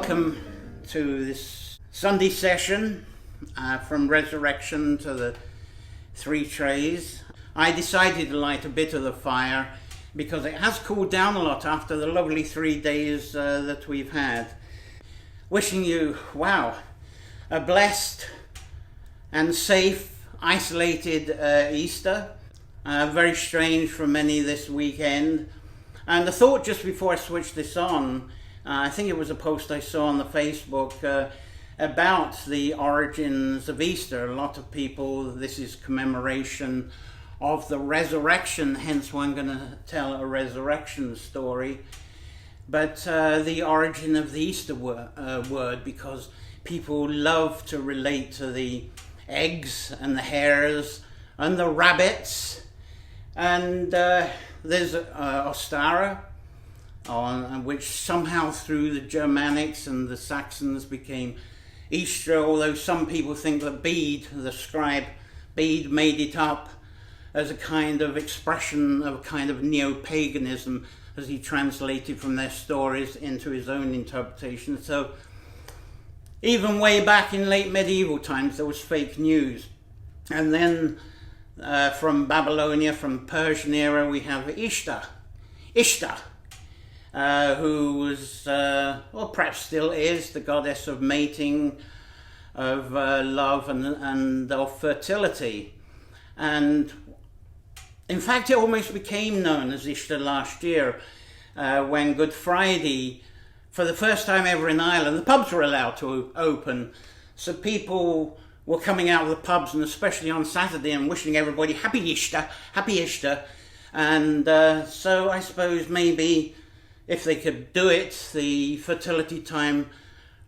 Welcome to this Sunday session from Resurrection to the Three Trais. I decided to light a bit of the fire because it has cooled down a lot after the lovely 3 days that we've had. Wishing you, a blessed and safe, isolated Easter. Very strange for many this weekend. And the thought just before I switched this on, I think it was a post I saw on the Facebook about the origins of Easter. A lot of people, this is commemoration of the resurrection, hence why I'm going to tell a resurrection story. But the origin of the Easter word, because people love to relate to the eggs and the hares and the rabbits. And there's Ostara, which somehow through the Germanics and the Saxons became Easter, although some people think that Bede, the scribe Bede, made it up as a kind of expression of a kind of neo-paganism as he translated from their stories into his own interpretation. So even way back in late medieval times there was fake news. And then from Babylonia, from Persian era, we have Ishtar, who was, perhaps still is, the goddess of mating, of love and of fertility. And in fact, it almost became known as Ishtar last year, when Good Friday, for the first time ever in Ireland, the pubs were allowed to open. So people were coming out of the pubs, and especially on Saturday, and wishing everybody happy Easter. And so I suppose maybe if they could do it, the fertility time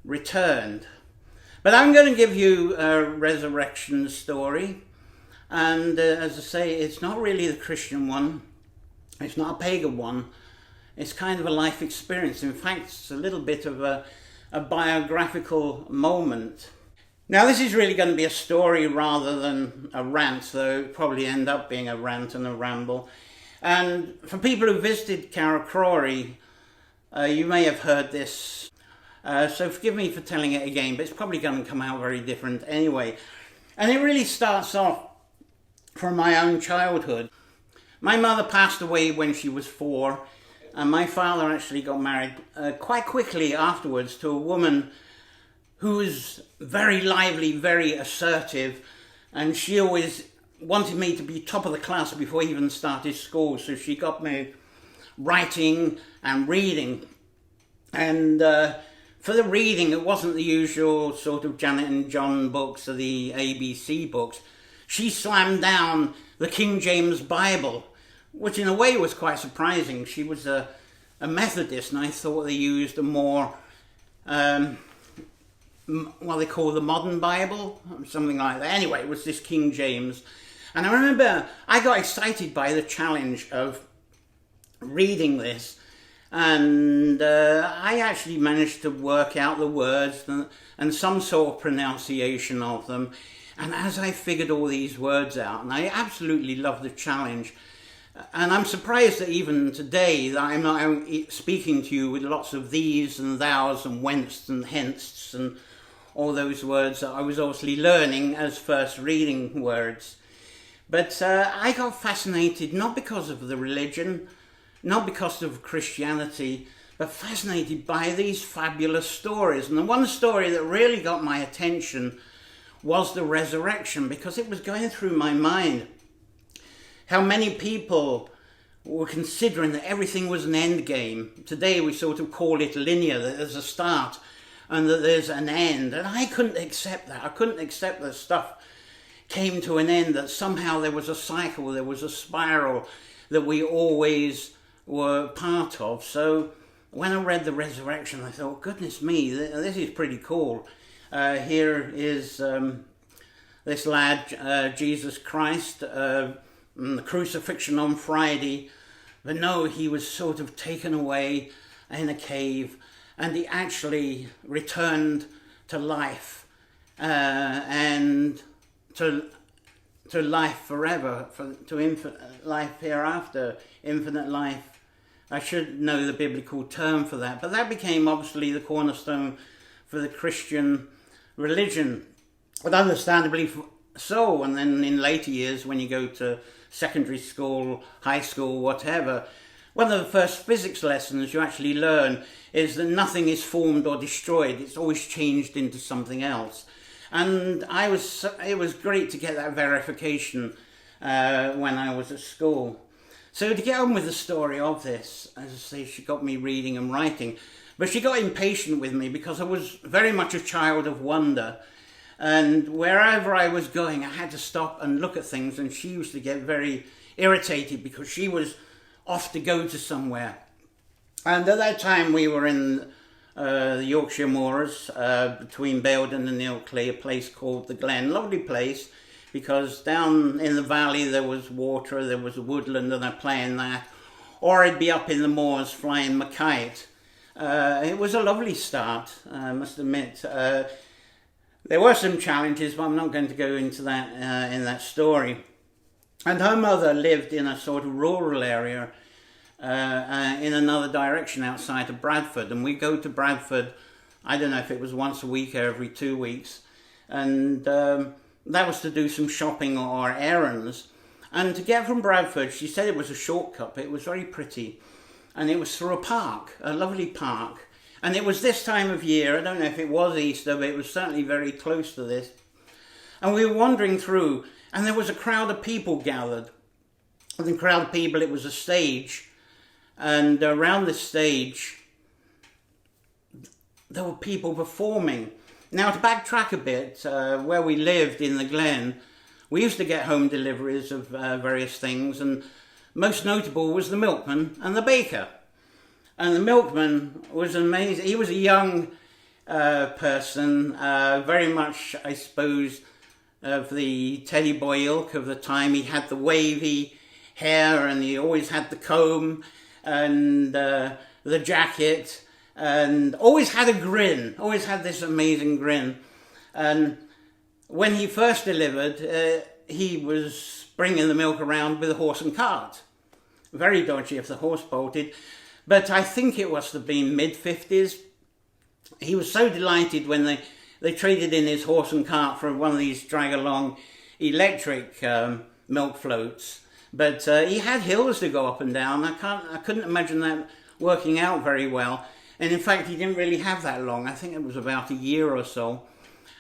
returned. But I'm going to give you a resurrection story. And as I say, it's not really the Christian one. It's not a pagan one. It's kind of a life experience. In fact, it's a little bit of a biographical moment. Now, this is really going to be a story rather than a rant, though it'll probably end up being a rant and a ramble. And for people who visited Carracrory, you may have heard this, so forgive me for telling it again, but it's probably going to come out very different anyway. And it really starts off from my own childhood. My mother passed away when she was 4, and my father actually got married quite quickly afterwards to a woman who was very lively, very assertive, and she always wanted me to be top of the class before I even started school, so she got me writing and reading. And for the reading, it wasn't the usual sort of Janet and John books or the ABC books. She slammed down the King James Bible, which in a way was quite surprising. She was a Methodist, and I thought they used a more what they call the modern Bible, something like that. Anyway, it was this King James. And I remember I got excited by the challenge of reading this, and I actually managed to work out the words and some sort of pronunciation of them. And as I figured all these words out, and I absolutely loved the challenge, and I'm surprised that even today that I'm not speaking to you with lots of these and thous and whence and hence and all those words that I was obviously learning as first reading words. But I got fascinated, not because of the religion, not because of Christianity, but fascinated by these fabulous stories. And the one story that really got my attention was the resurrection, because it was going through my mind how many people were considering that everything was an end game. Today we sort of call it linear, that there's a start and that there's an end. And I couldn't accept that. I couldn't accept that stuff came to an end, that somehow there was a cycle, there was a spiral that we always were part of. So when I read the resurrection, I thought, goodness me, this is pretty cool. Here is this lad, Jesus Christ, the crucifixion on Friday, but no, he was sort of taken away in a cave, and he actually returned to life, and to life forever, to infinite life hereafter, infinite life I should know the biblical term for that, but that became obviously the cornerstone for the Christian religion. But understandably so, and then in later years when you go to secondary school, high school, whatever, one of the first physics lessons you actually learn is that nothing is formed or destroyed, it's always changed into something else. And it was great to get that verification when I was at school. So to get on with the story of this, as I say, she got me reading and writing, but she got impatient with me because I was very much a child of wonder. And wherever I was going, I had to stop and look at things, and she used to get very irritated because she was off to go to somewhere. And at that time we were in the Yorkshire Moors, between Baildon and Ilkley, a place called the Glen. Lovely place, because down in the valley there was water, there was a woodland, and I'd play in that. Or I'd be up in the moors flying my kite. It was a lovely start, I must admit. There were some challenges, but I'm not going to go into that in that story. And her mother lived in a sort of rural area in another direction outside of Bradford. And we go to Bradford, I don't know if it was once a week or every 2 weeks. And that was to do some shopping or errands. And to get from Bradford, she said it was a shortcut, but it was very pretty. And it was through a park, a lovely park. And it was this time of year, I don't know if it was Easter, but it was certainly very close to this. And we were wandering through, and there was a crowd of people gathered. And the crowd of people, it was a stage. And around the stage, there were people performing. Now, to backtrack a bit, where we lived in the Glen, we used to get home deliveries of various things, and most notable was the milkman and the baker. And the milkman was amazing. He was a young person, very much, I suppose, of the teddy boy ilk of the time. He had the wavy hair, and he always had the comb and the jacket, and always had a grin, always had this amazing grin. And when he first delivered, he was bringing the milk around with a horse and cart. Very dodgy if the horse bolted. But I think it must have been mid-50s. He was so delighted when they traded in his horse and cart for one of these drag-along electric milk floats. But he had hills to go up and down. I couldn't imagine that working out very well. And in fact, he didn't really have that long. I think it was about a year or so.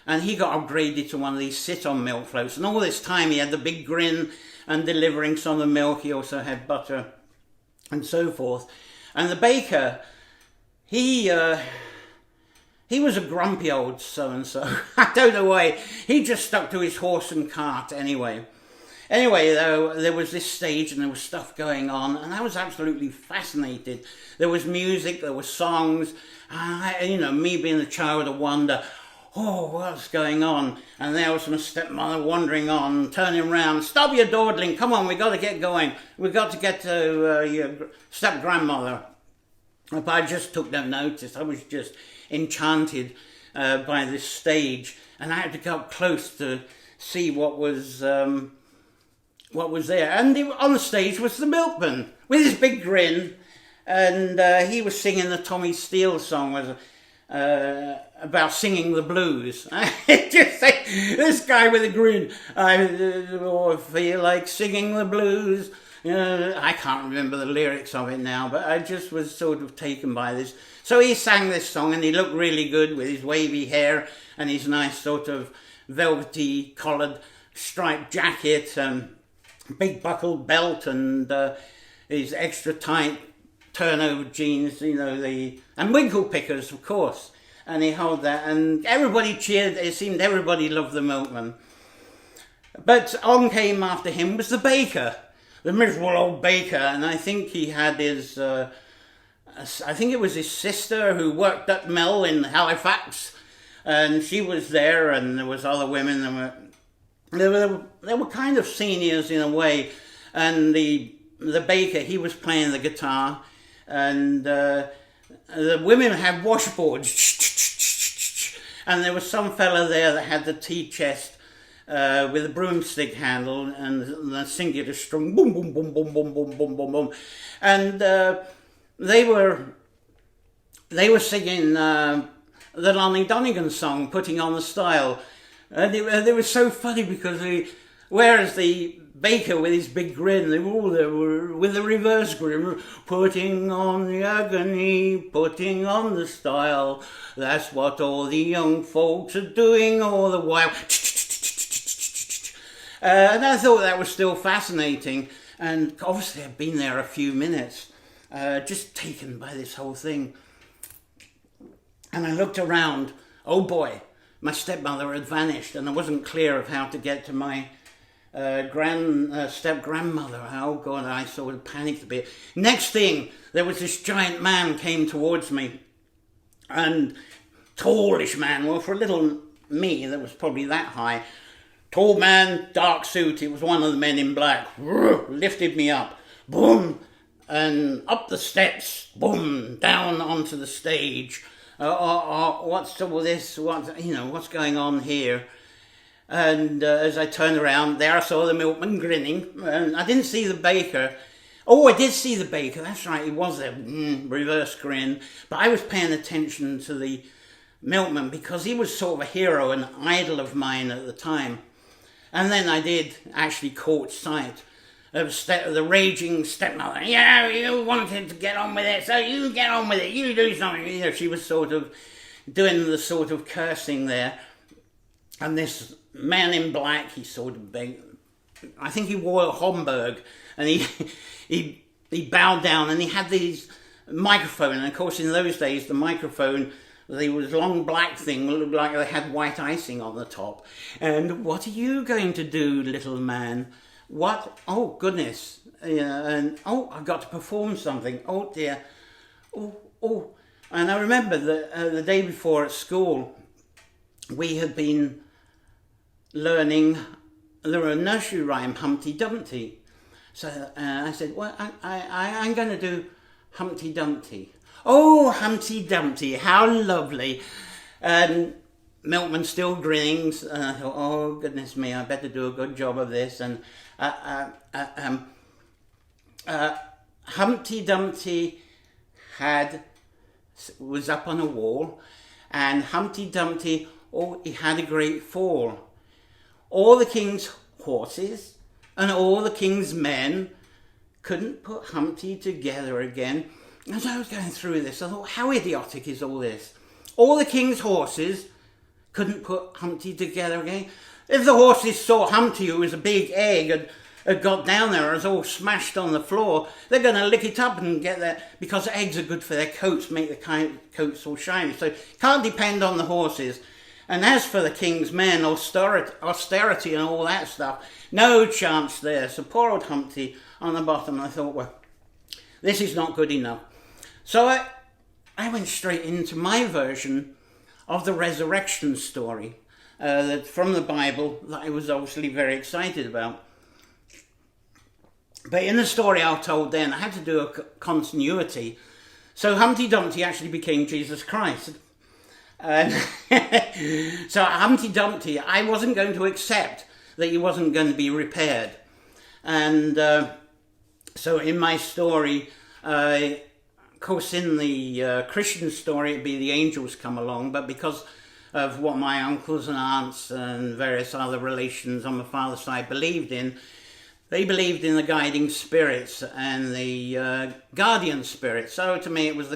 And he got upgraded to one of these sit-on milk floats. And all this time he had the big grin and delivering some of the milk. He also had butter and so forth. And the baker, he was a grumpy old so-and-so. I don't know why. He just stuck to his horse and cart anyway. Anyway, though, there was this stage and there was stuff going on, and I was absolutely fascinated. There was music, there were songs, and me being a child of wonder, oh, what's going on? And there was my stepmother wandering on, turning around, stop your dawdling, come on, we've got to get going. We've got to get to your step-grandmother. But I just took no notice. I was just enchanted by this stage, and I had to go up close to see what was there. And on the stage was the milkman with his big grin, and he was singing the Tommy Steele song about singing the blues. Just say, this guy with a grin, I feel like singing the blues. I can't remember the lyrics of it now, but I just was sort of taken by this. So he sang this song, and he looked really good with his wavy hair and his nice sort of velvety collared striped jacket and big buckled belt and his extra tight turnover jeans, and winkle pickers, of course. And he held that, and everybody cheered. It seemed everybody loved the milkman. But on came after him was the baker, the miserable old baker, and I think he had his, I think it was his sister who worked at mill in Halifax, and she was there, and there was other women. They were kind of seniors in a way, and the baker, he was playing the guitar, and the women had washboards, and there was some fella there that had the tea chest with a broomstick handle and the singular string, boom, boom, boom, boom, boom, boom, boom, boom, boom. And they were singing the Lonnie Donegan song, Putting on the Style. And it was so funny because whereas the baker with his big grin, they were all there with the reverse grin, putting on the agony, putting on the style. That's what all the young folks are doing all the while. And I thought that was still fascinating. And obviously I'd been there a few minutes, just taken by this whole thing. And I looked around. Oh boy, my stepmother had vanished, and I wasn't clear of how to get to my step-grandmother. Oh God, I sort of panicked a bit. Next thing, there was this giant man came towards me, and tallish man, well, for a little me that was probably that high, tall man, dark suit, it was one of the men in black, lifted me up, boom, and up the steps, boom, down onto the stage. What's all this? What's going on here? And as I turned around, there I saw the milkman grinning. And I didn't see the baker. Oh, I did see the baker. That's right, he was there. Reverse grin. But I was paying attention to the milkman because he was sort of a hero, an idol of mine at the time. And then I did actually caught sight of the raging stepmother. Yeah, you wanted to get on with it, so you get on with it. You do something. She was sort of doing the sort of cursing there. And this man in black, he sort of begged. I think he wore a Homburg, and he bowed down, and he had these microphone. And of course, in those days, the microphone, there was a long black thing, looked like they had white icing on the top. And what are you going to do, little man? What? Oh, goodness. And I've got to perform something. Oh, dear. Oh. And I remember that the day before at school, we had been learning the nursery rhyme, Humpty Dumpty. So I said, well, I'm going to do Humpty Dumpty. Oh, Humpty Dumpty, how lovely. And milkman still grinning. And I thought, oh, goodness me, I better do a good job of this. And Humpty Dumpty was up on a wall, and Humpty Dumpty, he had a great fall. All the king's horses and all the king's men couldn't put Humpty together again. As I was going through this, I thought, how idiotic is all this? All the king's horses couldn't put Humpty together again. If the horses saw Humpty, who was a big egg, and had got down there and was all smashed on the floor, they're going to lick it up and get there, because eggs are good for their coats, make the coats all shiny. So can't depend on the horses. And as for the king's men, austerity and all that stuff, no chance there. So poor old Humpty on the bottom. I thought, well, this is not good enough. So I went straight into my version of the resurrection story from the Bible that I was obviously very excited about. But in the story I told then, I had to do a continuity. So Humpty Dumpty actually became Jesus Christ. So Humpty Dumpty, I wasn't going to accept that he wasn't going to be repaired. And so in my story, of course in the Christian story, it'd be the angels come along, but because of what my uncles and aunts and various other relations on my father's side believed in, they believed in the guiding spirits and the guardian spirits. So to me, it was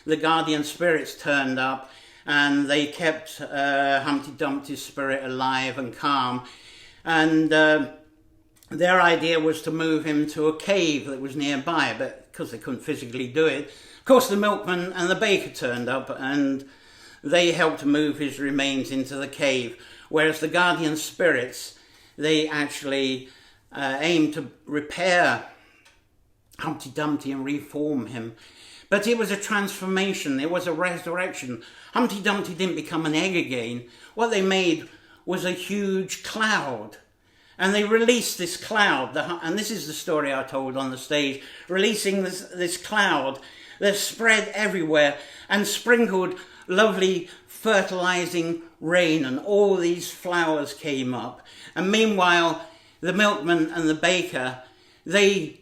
the guardian spirits turned up, and they kept Humpty Dumpty's spirit alive and calm. And their idea was to move him to a cave that was nearby, but because they couldn't physically do it, of course the milkman and the baker turned up, and they helped move his remains into the cave. Whereas the guardian spirits, they actually aimed to repair Humpty Dumpty and reform him. But it was a transformation, it was a resurrection. Humpty Dumpty didn't become an egg again. What they made was a huge cloud. And they released this cloud, and this is the story I told on the stage, releasing this cloud that spread everywhere and sprinkled lovely fertilizing rain, and all these flowers came up. And meanwhile, the milkman and the baker, they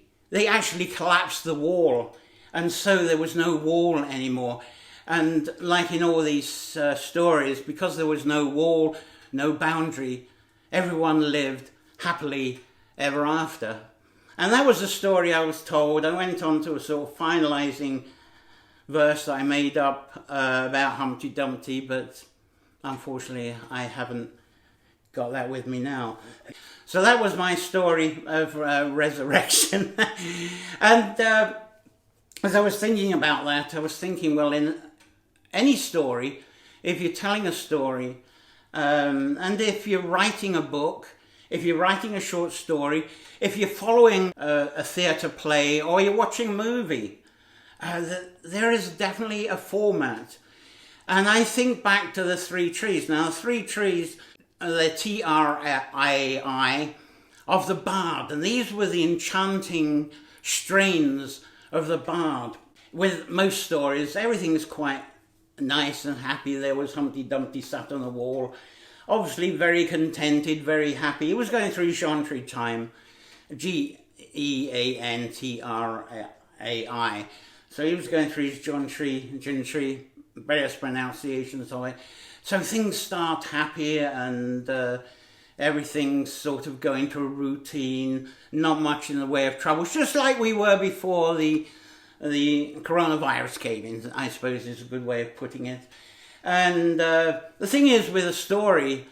actually collapsed the wall, and so there was no wall anymore. And like in all these stories, because there was no wall, no boundary, everyone lived happily ever after. And that was the story I was told. I went on to a sort of finalising verse that I made up about Humpty Dumpty, but unfortunately I haven't got that with me now. So that was my story of resurrection. And as I was thinking about that, I was thinking, well, in any story, if you're telling a story, and if you're writing a book, if you're writing a short story, if you're following a theatre play, or you're watching a movie, there is definitely a format. And I think back to the Three Trees. Now, the Three Trees, the Trai of the bard, and these were the enchanting strains of the bard. With most stories, everything's quite nice and happy. There was Humpty Dumpty sat on the wall, obviously very contented, very happy. He was going through Geantrai time, Geantrai. So he was going through his Geantrai, various pronunciations of it. So things start happy, and everything's sort of going to a routine, not much in the way of troubles, just like we were before the coronavirus came in, I suppose is a good way of putting it. And the thing is, with a story,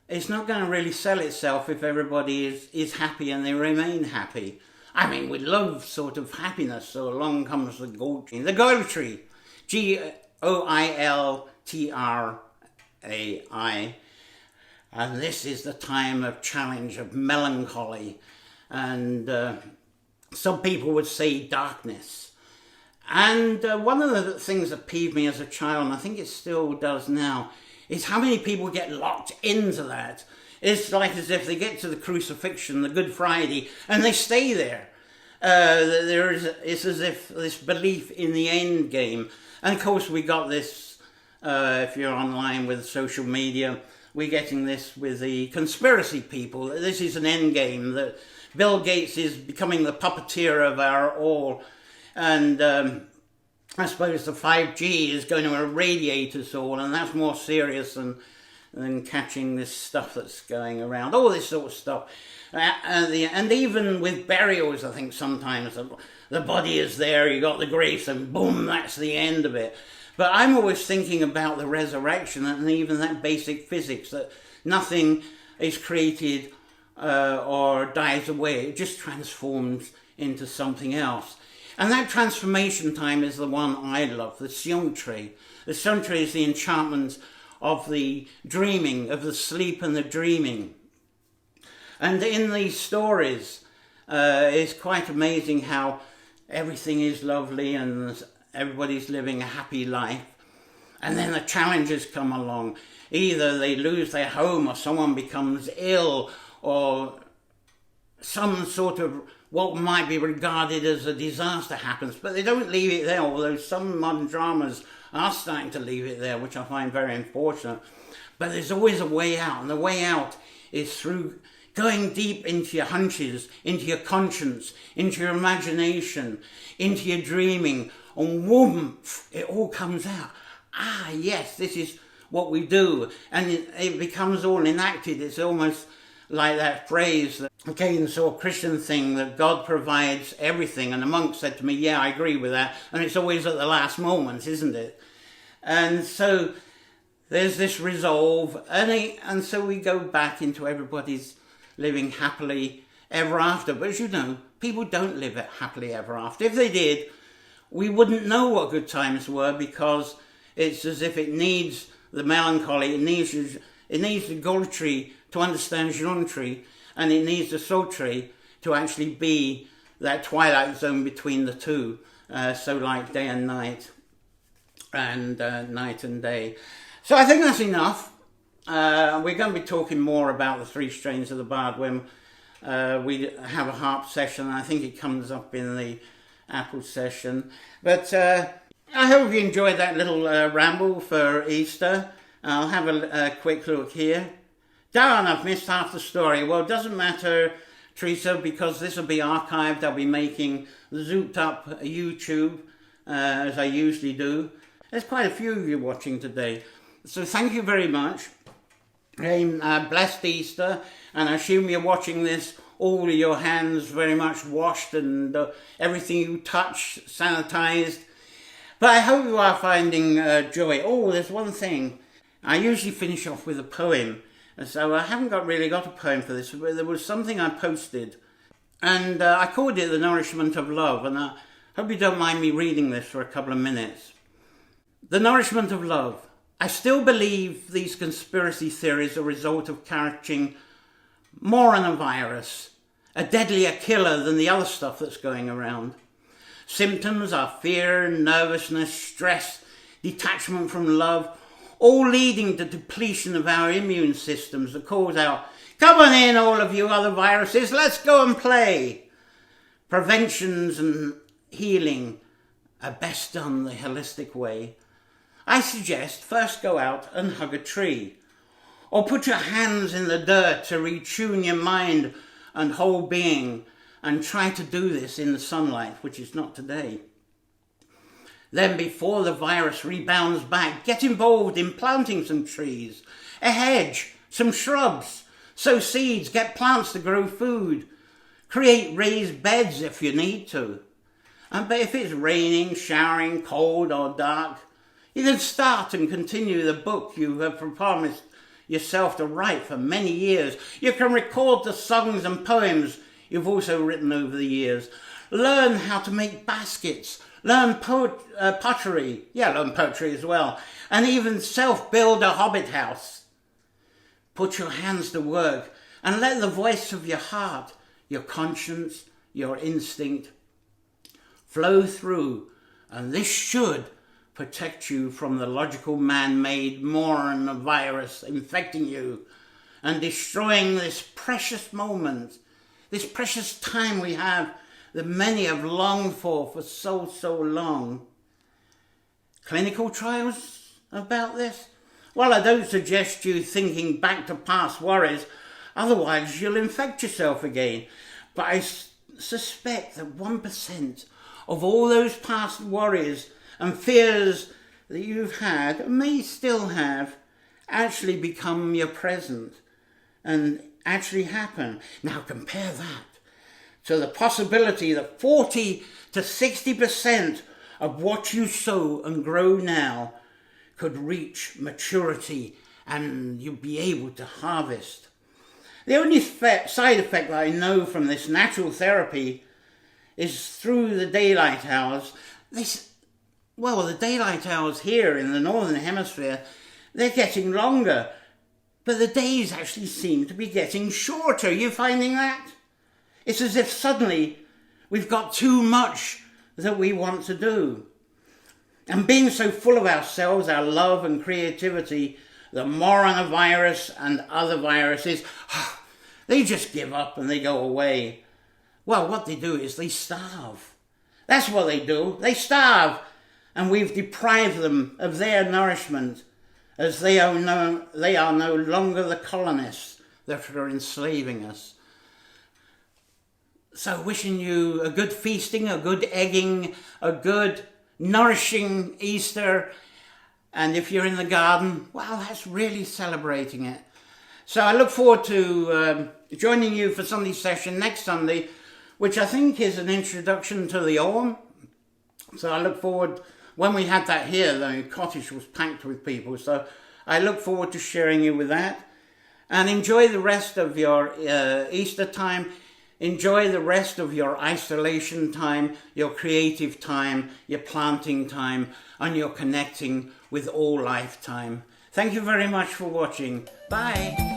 it's not going to really sell itself if everybody is happy and they remain happy. I mean, we love sort of happiness, so along comes the Goiltrai. The Goiltrai, Goiltrai. And this is the time of challenge, of melancholy. And some people would say darkness. And one of the things that peeved me as a child, and I think it still does now, is how many people get locked into that. It's like as if they get to the crucifixion, the Good Friday, and they stay there. It's as if this belief in the end game. And of course we got this, if you're online with social media, we're getting this with the conspiracy people. This is an end game, that Bill Gates is becoming the puppeteer of our all. And I suppose the 5G is going to irradiate us all, and that's more serious than catching this stuff that's going around, all this sort of stuff. And even with burials, I think sometimes the body is there, you got the grace, and boom, that's the end of it. But I'm always thinking about the resurrection, and even that basic physics, that nothing is created or dies away, it just transforms into something else. And that transformation time is the one I love, the Sauntrai. The Sauntrai is the enchantment of the dreaming, of the sleep and the dreaming. And in these stories, it's quite amazing how everything is lovely and everybody's living a happy life. And then the challenges come along. Either they lose their home, or someone becomes ill, or some sort of what might be regarded as a disaster happens, but they don't leave it there, although some modern dramas are starting to leave it there, which I find very unfortunate. But there's always a way out, and the way out is through going deep into your hunches, into your conscience, into your imagination, into your dreaming, and whoomph, it all comes out. Ah, yes, this is what we do, and it becomes all enacted. It's almost like that phrase that again, sort of Christian thing, that God provides everything. And the monk said to me, yeah, I agree with that. And it's always at the last moment, isn't it? And so there's this resolve. And so we go back into everybody's living happily ever after. But as you know, people don't live happily ever after. If they did, we wouldn't know what good times were, because it's as if it needs the melancholy, it needs the Goiltrai to understand Geantrai, and it needs the Sauntrai to actually be that twilight zone between the two, so like day and night, and night and day. So I think that's enough. We're going to be talking more about the three strains of the bard when we have a harp session. I think it comes up in the apple session. But I hope you enjoyed that little ramble for Easter. I'll have a quick look here. Darn, I've missed half the story. Well, it doesn't matter, Teresa, because this will be archived. I'll be making the zooped up YouTube as I usually do. There's quite a few of you watching today. So thank you very much. Blessed Easter, and I assume you're watching this, all your hands very much washed and everything you touch sanitized. But I hope you are finding joy. Oh, there's one thing. I usually finish off with a poem, so I haven't really got a poem for this, but there was something I posted, and I called it The Nourishment of Love, and I hope you don't mind me reading this for a couple of minutes. The Nourishment of Love. I still believe these conspiracy theories are a result of catching more on a virus, a deadlier killer than the other stuff that's going around. Symptoms are fear, nervousness, stress, detachment from love, all leading to depletion of our immune systems that calls out, "Come on in, all of you other viruses, let's go and play." Preventions and healing are best done the holistic way. I suggest first go out and hug a tree, or put your hands in the dirt to retune your mind and whole being, and try to do this in the sunlight, which is not today. Then before the virus rebounds back, get involved in planting some trees, a hedge, some shrubs, sow seeds, get plants to grow food, create raised beds if you need to. But if it's raining, showering, cold or dark, you can start and continue the book you have promised yourself to write for many years. You can record the songs and poems you've also written over the years. Learn how to make baskets. Learn pottery. Learn poetry as well. And even self-build a hobbit house. Put your hands to work and let the voice of your heart, your conscience, your instinct flow through. And this should protect you from the logical man-made moron virus infecting you and destroying this precious moment, this precious time we have that many have longed for so long. Clinical trials about this? Well, I don't suggest you thinking back to past worries, otherwise you'll infect yourself again. But I suspect that 1% of all those past worries and fears that you've had, and may still have, actually become your present and actually happen. Now compare that to the possibility that 40 to 60% of what you sow and grow now could reach maturity and you'll be able to harvest. The only side effect that I know from this natural therapy is through the daylight hours. The daylight hours here in the Northern Hemisphere, they're getting longer, but the days actually seem to be getting shorter. Are you finding that? It's as if suddenly we've got too much that we want to do. And being so full of ourselves, our love and creativity, the coronavirus and other viruses, they just give up and they go away. Well, what they do is they starve. That's what they do. They starve. And we've deprived them of their nourishment, as they are no longer the colonists that are enslaving us. So wishing you a good feasting, a good egging, a good nourishing Easter. And if you're in the garden, well, that's really celebrating it. So I look forward to joining you for Sunday session next Sunday, which I think is an introduction to the Orm. So I look forward. When we had that here, the cottage was packed with people, so I look forward to sharing you with that. And enjoy the rest of your Easter time. Enjoy the rest of your isolation time, your creative time, your planting time, and your connecting with all life time. Thank you very much for watching. Bye.